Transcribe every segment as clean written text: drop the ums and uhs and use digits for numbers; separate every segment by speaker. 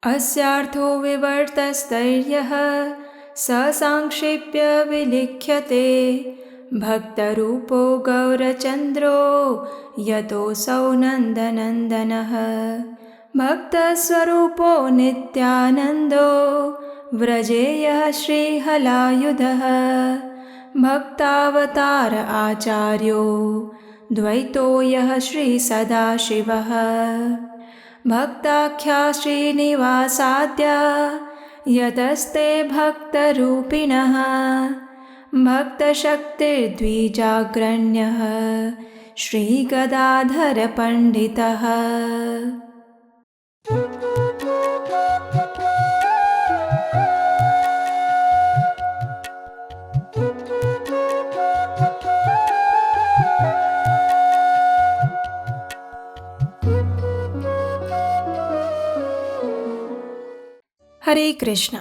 Speaker 1: अस्यार्थो विवर्तस्तैर्यः ससांक्षेप्य विलिख्यते भक्तरूपो गौरचन्द्रो यतोऽसौ नन्दनन्दनः भक्तस्वरूपो नित्यानन्दो व्रजेयः श्रीहलायुधः भक्तावतार आचार्यो द्वैतो यः श्रीसदाशिवः भक्ताख्या श्रीनिवासाद्य यतस्ते भक्तरूपिणः भक्तशक्तिर्द्विजाग्रण्यः श्रीगदाधरपण्डितः। हरे कृष्ण।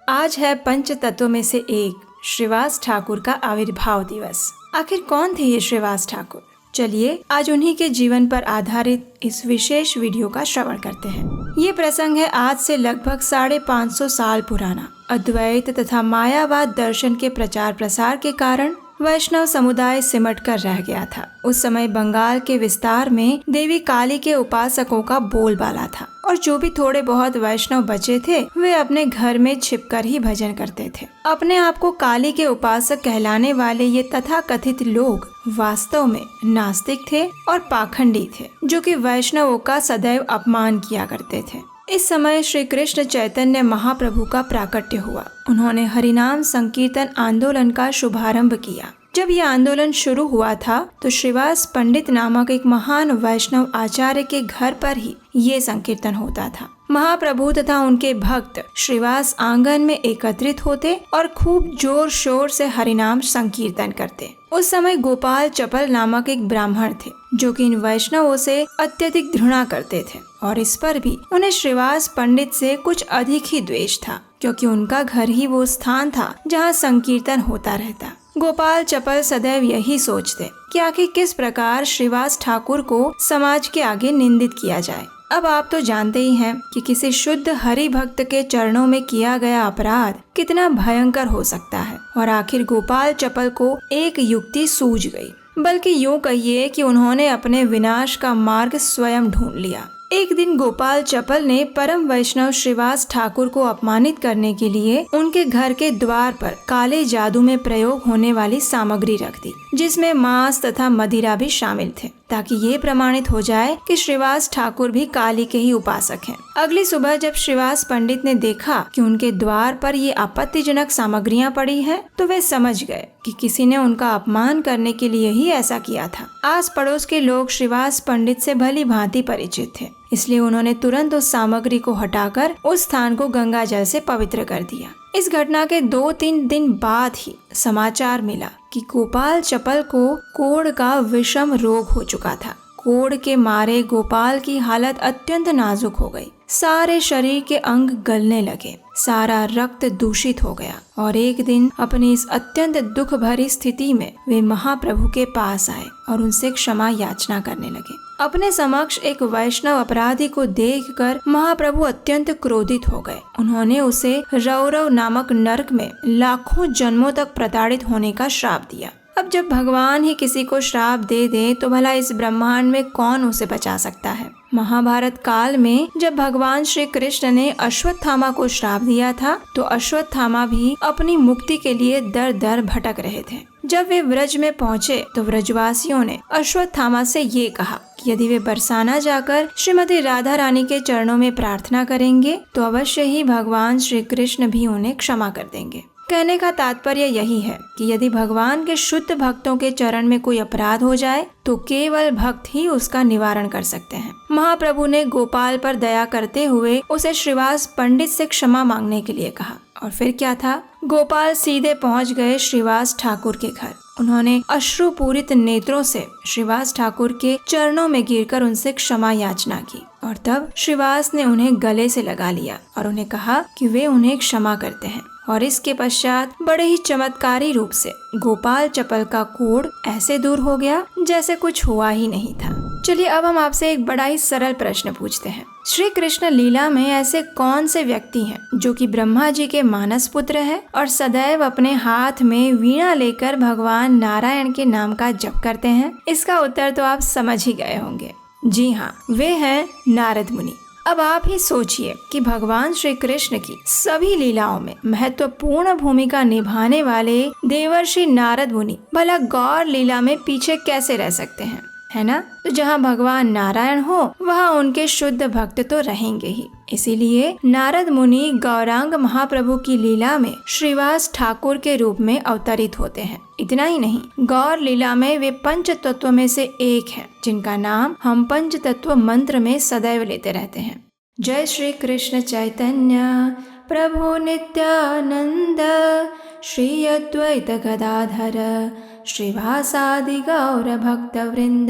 Speaker 1: आज है पंच तत्वों में से एक श्रीवास ठाकुर का आविर्भाव दिवस। आखिर कौन थे ये श्रीवास ठाकुर? चलिए आज उन्हीं के जीवन पर आधारित इस विशेष वीडियो का श्रवण करते हैं। ये प्रसंग है आज से लगभग 550 साल पुराना। अद्वैत तथा मायावाद दर्शन के प्रचार प्रसार के कारण वैष्णव समुदाय सिमट कर रह गया था। उस समय बंगाल के विस्तार में देवी काली के उपासकों का बोलबाला था और जो भी थोड़े बहुत वैष्णव बचे थे वे अपने घर में छिपकर ही भजन करते थे। अपने आप को काली के उपासक कहलाने वाले ये तथाकथित लोग वास्तव में नास्तिक थे और पाखंडी थे, जो कि वैष्णवों का सदैव अपमान किया करते थे। इस समय श्री कृष्ण चैतन्य महाप्रभु का प्राकट्य हुआ। उन्होंने हरिनाम संकीर्तन आंदोलन का शुभारंभ किया। जब यह आंदोलन शुरू हुआ था तो श्रीवास पंडित नामक एक महान वैष्णव आचार्य के घर पर ही ये संकीर्तन होता था। महाप्रभु तथा उनके भक्त श्रीवास आंगन में एकत्रित होते और खूब जोर शोर से हरिनाम संकीर्तन करते। उस समय गोपाल चपल नामक एक ब्राह्मण थे, जो कि इन वैष्णवों से अत्यधिक घृणा करते थे और इस पर भी उन्हें श्रीवास पंडित से कुछ अधिक ही द्वेष था, क्योंकि उनका घर ही वो स्थान था जहाँ संकीर्तन होता रहता। गोपाल चपल सदैव यही सोचते कि आखिर किस प्रकार श्रीवास ठाकुर को समाज के आगे निंदित किया जाए। अब आप तो जानते ही हैं कि किसी शुद्ध हरि भक्त के चरणों में किया गया अपराध कितना भयंकर हो सकता है। और आखिर गोपाल चपल को एक युक्ति सूझ गई, बल्कि यूँ कहिए कि उन्होंने अपने विनाश का मार्ग स्वयं ढूंढ लिया। एक दिन गोपाल चपल ने परम वैष्णव श्रीवास ठाकुर को अपमानित करने के लिए उनके घर के द्वार पर काले जादू में प्रयोग होने वाली सामग्री रख दी, जिसमें मांस तथा मदिरा भी शामिल थे, ताकि ये प्रमाणित हो जाए कि श्रीवास ठाकुर भी काली के ही उपासक हैं। अगली सुबह जब श्रीवास पंडित ने देखा कि उनके द्वार पर ये आपत्तिजनक सामग्रियां पड़ी हैं, तो वे समझ गए कि किसी ने उनका अपमान करने के लिए ही ऐसा किया था। आस पड़ोस के लोग श्रीवास पंडित से भली भांति परिचित थे, इसलिए उन्होंने तुरंत उस सामग्री को हटाकर उस स्थान को गंगा जल से पवित्र कर दिया। इस घटना के 2-3 दिन बाद ही समाचार मिला कि गोपाल चपल को कोढ़ का विषम रोग हो चुका था। कोढ़ के मारे गोपाल की हालत अत्यंत नाजुक हो गई। सारे शरीर के अंग गलने लगे, सारा रक्त दूषित हो गया और एक दिन अपनी इस अत्यंत दुख भरी स्थिति में वे महाप्रभु के पास आए और उनसे क्षमा याचना करने लगे। अपने समक्ष एक वैष्णव अपराधी को देखकर महाप्रभु अत्यंत क्रोधित हो गए। उन्होंने उसे रौरव नामक नरक में लाखों जन्मों तक प्रताड़ित होने का श्राप दिया। अब जब भगवान ही किसी को श्राप दे दे तो भला इस ब्रह्मांड में कौन उसे बचा सकता है। महाभारत काल में जब भगवान श्री कृष्ण ने अश्वत्थामा को श्राप दिया था तो अश्वत्थामा भी अपनी मुक्ति के लिए दर दर भटक रहे थे। जब वे व्रज में पहुँचे तो व्रजवासियों ने अश्वत्थामा से ये कहा कि यदि वे बरसाना जाकर श्रीमती राधा रानी के चरणों में प्रार्थना करेंगे तो अवश्य ही भगवान श्री कृष्ण भी उन्हें क्षमा कर देंगे। कहने का तात्पर्य यही है कि यदि भगवान के शुद्ध भक्तों के चरण में कोई अपराध हो जाए तो केवल भक्त ही उसका निवारण कर सकते हैं। महाप्रभु ने गोपाल पर दया करते हुए उसे श्रीवास पंडित से क्षमा मांगने के लिए कहा और फिर क्या था, गोपाल सीधे पहुंच गए श्रीवास ठाकुर के घर। उन्होंने अश्रुपूरित नेत्रों से श्रीवास ठाकुर के चरणों में गिरकर उनसे क्षमा याचना की और तब श्रीवास ने उन्हें गले से लगा लिया और उन्हें कहा कि वे उन्हें क्षमा करते हैं। और इसके पश्चात बड़े ही चमत्कारी रूप से गोपाल चपल का कोढ़ ऐसे दूर हो गया जैसे कुछ हुआ ही नहीं था। चलिए अब हम आपसे एक बड़ा ही सरल प्रश्न पूछते हैं। श्री कृष्ण लीला में ऐसे कौन से व्यक्ति हैं जो कि ब्रह्मा जी के मानस पुत्र हैं और सदैव अपने हाथ में वीणा लेकर भगवान नारायण के नाम का जप करते हैं? इसका उत्तर तो आप समझ ही गए होंगे। जी हाँ, वे हैं नारद मुनि। अब आप ही सोचिए कि भगवान श्री कृष्ण की सभी लीलाओं में महत्वपूर्ण भूमिका निभाने वाले देवर्षि नारद मुनि भला गौर लीला में पीछे कैसे रह सकते हैं, है ना? तो जहाँ भगवान नारायण हो वहाँ उनके शुद्ध भक्त तो रहेंगे ही। इसीलिए नारद मुनि गौरांग महाप्रभु की लीला में श्रीवास ठाकुर के रूप में अवतरित होते हैं। इतना ही नहीं, गौर लीला में वे पंच तत्व में से एक हैं, जिनका नाम हम पंच तत्व मंत्र में सदैव लेते रहते हैं। जय श्री कृष्ण चैतन्य प्रभु नित्यानंद श्री अद्वैत गदाधर श्रीवासादि गौर भक्त वृंद।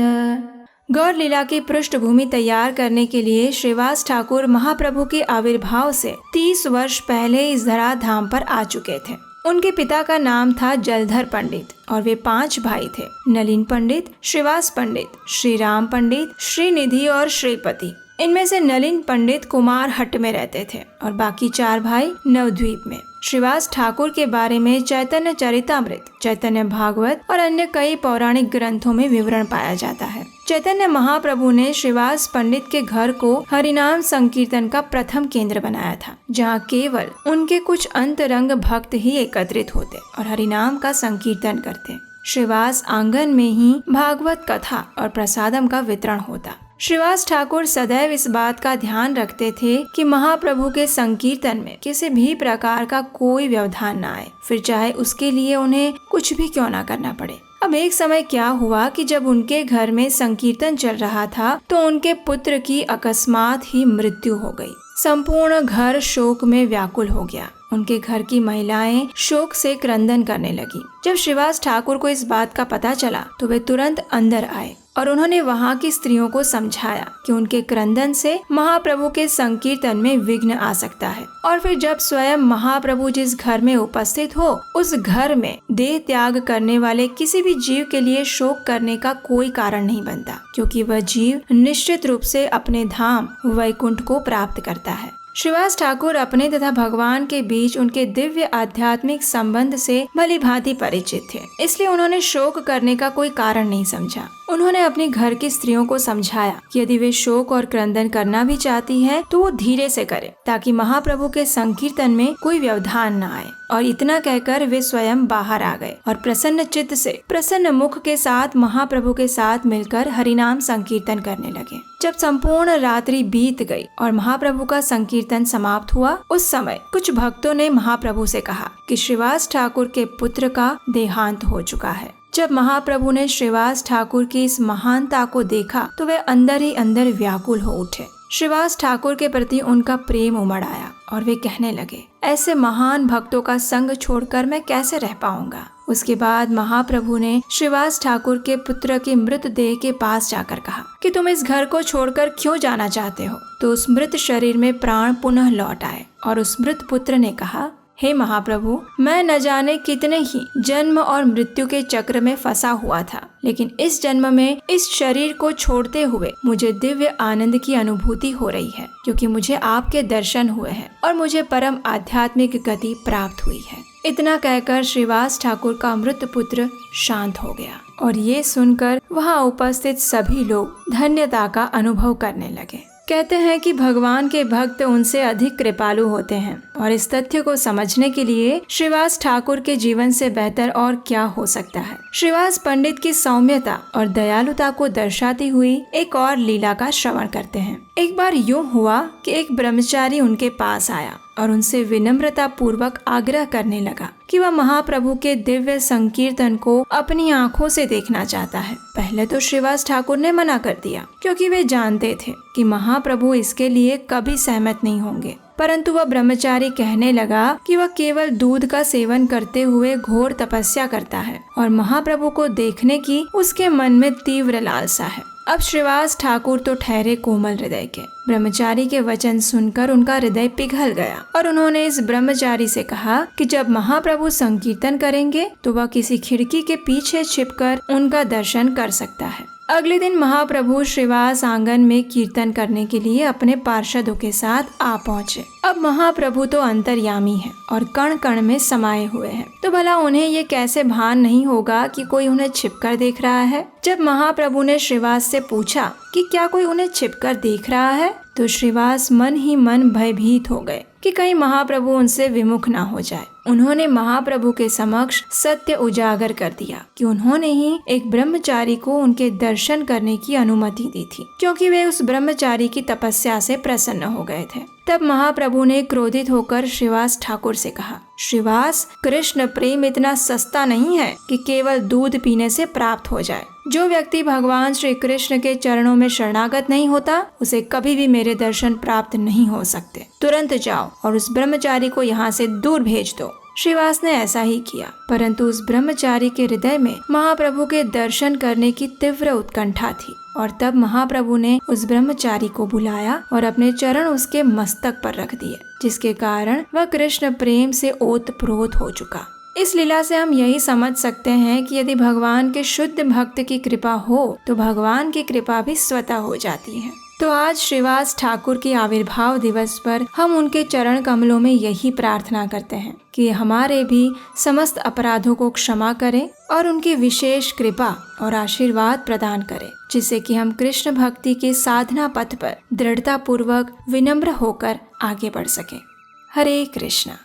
Speaker 1: गौर लीला की पृष्ठभूमि तैयार करने के लिए श्रीवास ठाकुर महाप्रभु के आविर्भाव से 30 वर्ष पहले इस धरा धाम पर आ चुके थे। उनके पिता का नाम था जलधर पंडित और वे 5 भाई थे, नलिन पंडित, श्रीवास पंडित, श्री राम पंडित, श्रीनिधि और श्रीपति। इनमें से नलिन पंडित कुमार हट्ट में रहते थे और बाकी 4 भाई नवद्वीप में। श्रीवास ठाकुर के बारे में चैतन्य चरितामृत, चैतन्य भागवत और अन्य कई पौराणिक ग्रंथों में विवरण पाया जाता है। चैतन्य महाप्रभु ने श्रीवास पंडित के घर को हरिनाम संकीर्तन का प्रथम केंद्र बनाया था, जहाँ केवल उनके कुछ अंतरंग भक्त ही एकत्रित होते और हरिनाम का संकीर्तन करते। श्रीवास आंगन में ही भागवत कथा और प्रसादम का वितरण होता। श्रीवास ठाकुर सदैव इस बात का ध्यान रखते थे कि महाप्रभु के संकीर्तन में किसी भी प्रकार का कोई व्यवधान न आए, फिर चाहे उसके लिए उन्हें कुछ भी क्यों ना करना पड़े। अब एक समय क्या हुआ कि जब उनके घर में संकीर्तन चल रहा था तो उनके पुत्र की अकस्मात ही मृत्यु हो गई। संपूर्ण घर शोक में व्याकुल हो गया। उनके घर की महिलाएं शोक से क्रंदन करने लगी। जब श्रीवास ठाकुर को इस बात का पता चला तो वे तुरंत अंदर आए और उन्होंने वहाँ की स्त्रियों को समझाया कि उनके क्रंदन से महाप्रभु के संकीर्तन में विघ्न आ सकता है। और फिर जब स्वयं महाप्रभु जिस घर में उपस्थित हो, उस घर में देह त्याग करने वाले किसी भी जीव के लिए शोक करने का कोई कारण नहीं बनता, क्योंकि वह जीव निश्चित रूप से अपने धाम वैकुंठ को प्राप्त करता है। श्रीवास ठाकुर अपने तथा भगवान के बीच उनके दिव्य आध्यात्मिक संबंध से भली भांति परिचित थे, इसलिए उन्होंने शोक करने का कोई कारण नहीं समझा। उन्होंने अपने घर की स्त्रियों को समझाया कि यदि वे शोक और क्रंदन करना भी चाहती हैं तो वो धीरे से करें, ताकि महाप्रभु के संकीर्तन में कोई व्यवधान न आए। और इतना कहकर वे स्वयं बाहर आ गए और प्रसन्न चित्त से, प्रसन्न मुख के साथ महाप्रभु के साथ मिलकर हरिनाम संकीर्तन करने लगे। जब संपूर्ण रात्रि बीत गई और महाप्रभु का संकीर्तन समाप्त हुआ, उस समय कुछ भक्तों ने महाप्रभु से कहा कि श्रीवास ठाकुर के पुत्र का देहांत हो चुका है। जब महाप्रभु ने श्रीवास ठाकुर की इस महानता को देखा तो वे अंदर ही अंदर व्याकुल हो उठे। श्रीवास ठाकुर के प्रति उनका प्रेम उमड़ आया और वे कहने लगे, ऐसे महान भक्तों का संग छोड़कर मैं कैसे रह पाऊंगा। उसके बाद महाप्रभु ने श्रीवास ठाकुर के पुत्र के मृतदेह के पास जाकर कहा कि तुम इस घर को छोड़कर क्यों जाना चाहते हो। तो उस मृत शरीर में प्राण पुनः लौट आए और उस मृत पुत्र ने कहा, हे महाप्रभु, मैं न जाने कितने ही जन्म और मृत्यु के चक्र में फंसा हुआ था, लेकिन इस जन्म में इस शरीर को छोड़ते हुए मुझे दिव्य आनंद की अनुभूति हो रही है, क्योंकि मुझे आपके दर्शन हुए हैं और मुझे परम आध्यात्मिक गति प्राप्त हुई है। इतना कहकर श्रीवास ठाकुर का मृत पुत्र शांत हो गया और ये सुनकर वहाँ उपस्थित सभी लोग धन्यता का अनुभव करने लगे। कहते हैं कि भगवान के भक्त उनसे अधिक कृपालु होते हैं और इस तथ्य को समझने के लिए श्रीवास ठाकुर के जीवन से बेहतर और क्या हो सकता है। श्रीवास पंडित की सौम्यता और दयालुता को दर्शाती हुई एक और लीला का श्रवण करते हैं। एक बार यूं हुआ कि एक ब्रह्मचारी उनके पास आया और उनसे विनम्रता पूर्वक आग्रह करने लगा कि वह महाप्रभु के दिव्य संकीर्तन को अपनी आंखों से देखना चाहता है। पहले तो श्रीवास ठाकुर ने मना कर दिया, क्योंकि वे जानते थे कि महाप्रभु इसके लिए कभी सहमत नहीं होंगे। परंतु वह ब्रह्मचारी कहने लगा कि वह केवल दूध का सेवन करते हुए घोर तपस्या करता है और महाप्रभु को देखने की उसके मन में तीव्र लालसा है। अब श्रीवास ठाकुर तो ठहरे कोमल हृदय के, ब्रह्मचारी के वचन सुनकर उनका हृदय पिघल गया और उन्होंने इस ब्रह्मचारी से कहा कि जब महाप्रभु संकीर्तन करेंगे तो वह किसी खिड़की के पीछे छिपकर उनका दर्शन कर सकता है। अगले दिन महाप्रभु श्रीवास आंगन में कीर्तन करने के लिए अपने पार्षदों के साथ आ पहुँचे। अब महाप्रभु तो अंतर्यामी है और कण कण में समाये हुए हैं, तो भला उन्हें ये कैसे भान नहीं होगा कि कोई उन्हें छिपकर देख रहा है। जब महाप्रभु ने श्रीवास से पूछा कि क्या कोई उन्हें छिपकर देख रहा है, तो श्रीवास मन ही मन भयभीत हो गए कि कहीं महाप्रभु उनसे विमुख ना हो जाए। उन्होंने महाप्रभु के समक्ष सत्य उजागर कर दिया कि उन्होंने ही एक ब्रह्मचारी को उनके दर्शन करने की अनुमति दी थी, क्योंकि वे उस ब्रह्मचारी की तपस्या से प्रसन्न हो गए थे। तब महाप्रभु ने क्रोधित होकर श्रीवास ठाकुर से कहा, श्रीवास, कृष्ण प्रेम इतना सस्ता नहीं है कि केवल दूध पीने से प्राप्त हो जाए। जो व्यक्ति भगवान श्री कृष्ण के चरणों में शरणागत नहीं होता, उसे कभी भी मेरे दर्शन प्राप्त नहीं हो सकते। तुरंत जाओ और उस ब्रह्मचारी को यहाँ से दूर भेज दो। श्रीवास ने ऐसा ही किया, परंतु उस ब्रह्मचारी के हृदय में महाप्रभु के दर्शन करने की तीव्र उत्कंठा थी और तब महाप्रभु ने उस ब्रह्मचारी को बुलाया और अपने चरण उसके मस्तक पर रख दिए, जिसके कारण वह कृष्ण प्रेम से ओतप्रोत हो चुका। इस लीला से हम यही समझ सकते हैं कि यदि भगवान के शुद्ध भक्त की कृपा हो तो भगवान की कृपा भी स्वतः हो जाती है। तो आज श्रीवास ठाकुर के आविर्भाव दिवस पर हम उनके चरण कमलों में यही प्रार्थना करते हैं कि हमारे भी समस्त अपराधों को क्षमा करें और उनकी विशेष कृपा और आशीर्वाद प्रदान करें, जिससे कि हम कृष्ण भक्ति के साधना पथ पर दृढ़ता पूर्वक विनम्र होकर आगे बढ़ सकें। हरे कृष्णा।